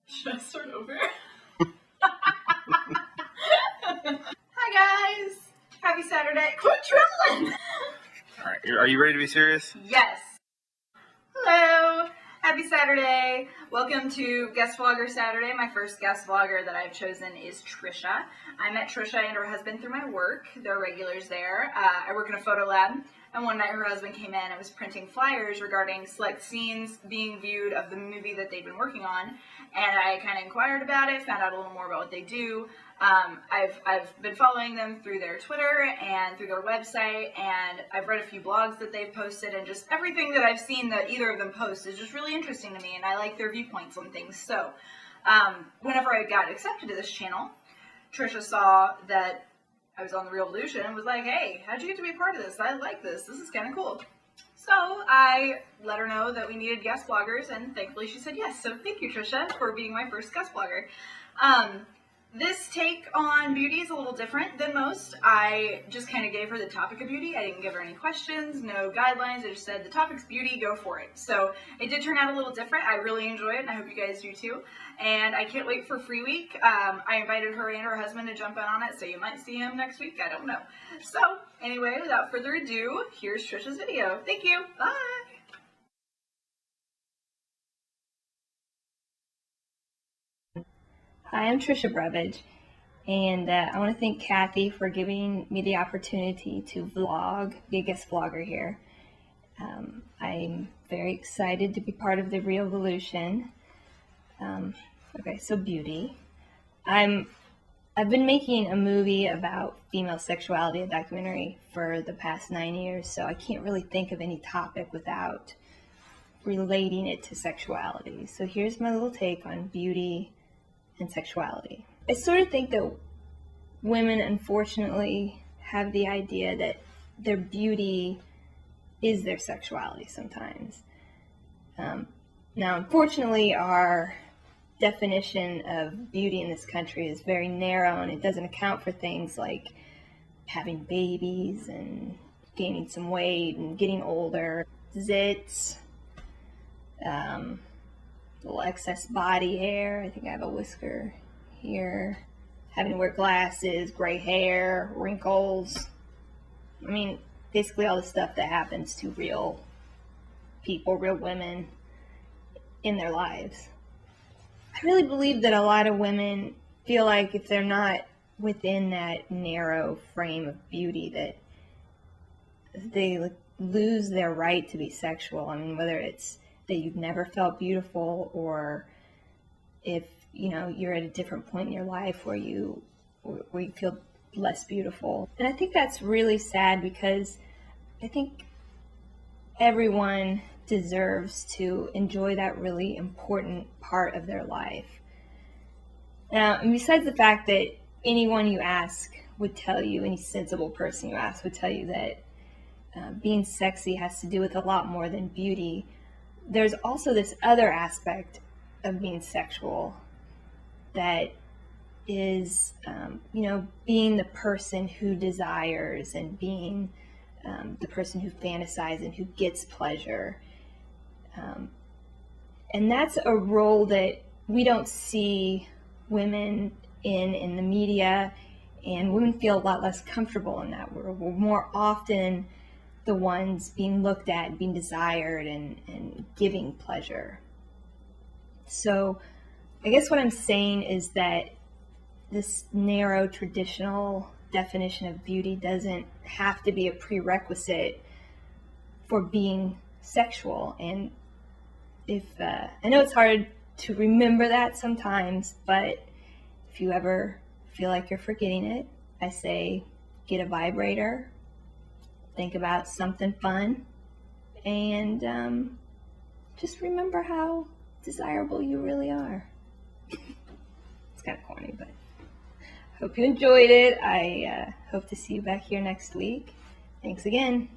Should I start over? Hi guys! Happy Saturday. Quit trembling! Alright, are you ready to be serious? Yes. Hello! Happy Saturday! Welcome to Guest Vlogger Saturday. My first guest vlogger that I've chosen is Trisha. I met Trisha and her husband through my work. They're regulars there. I work in a photo lab, and one night her husband came in and was printing flyers regarding select scenes being viewed of the movie that they'd been working on, and I kind of inquired about it, found out a little more about what they do. I've been following them through their Twitter and through their website, and I've read a few blogs that they've posted, and just everything that I've seen that either of them post is just really interesting to me, and I like their viewpoints on things. So whenever I got accepted to this channel, Trisha saw that I was on TheRealvolution and was like, hey, how'd you get to be a part of this? I like this. This is kind of cool. So I let her know that we needed guest bloggers, and thankfully she said yes. So thank you, Trisha, for being my first guest blogger. This take on beauty is a little different than most. I just kind of gave her the topic of beauty. I didn't give her any questions, no guidelines. I just said, the topic's beauty, go for it. So it did turn out a little different. I really enjoy it, and I hope you guys do too. And I can't wait for Free Week. I invited her and her husband to jump in on it, so you might see him next week. I don't know. So anyway, without further ado, here's Trisha's video. Thank you. Bye. Hi, I'm Trisha Brevage, and I want to thank Kathy for giving me the opportunity to vlog, be a guest vlogger here. I'm very excited to be part of TheRealvolution. Okay, so beauty. I've been making a movie about female sexuality, a documentary, for the past 9 years, so I can't really think of any topic without relating it to sexuality. So here's my little take on beauty and sexuality. I sort of think that women, unfortunately, have the idea that their beauty is their sexuality sometimes. Now, unfortunately, our definition of beauty in this country is very narrow, and it doesn't account for things like having babies and gaining some weight and getting older, zits, little excess body hair. I think I have a whisker here. Having to wear glasses, gray hair, wrinkles. I mean, basically all the stuff that happens to real people, real women in their lives. I really believe that a lot of women feel like if they're not within that narrow frame of beauty, that they lose their right to be sexual. I mean, whether it's that you've never felt beautiful, or if you're at a different point in your life where you feel less beautiful. And I think that's really sad, because I think everyone deserves to enjoy that really important part of their life. Now, and besides the fact that anyone you ask would tell you, any sensible person you ask would tell you that being sexy has to do with a lot more than beauty, there's also this other aspect of being sexual that is, being the person who desires, and being the person who fantasizes and who gets pleasure. And that's a role that we don't see women in the media, and women feel a lot less comfortable in that role. We're more often the ones being looked at, being desired, and giving pleasure. So I guess what I'm saying is that this narrow traditional definition of beauty doesn't have to be a prerequisite for being sexual. And if I know it's hard to remember that sometimes, but if you ever feel like you're forgetting it, I say get a vibrator, think about something fun, and just remember how desirable you really are. It's kind of corny, but I hope you enjoyed it. I hope to see you back here next week. Thanks again.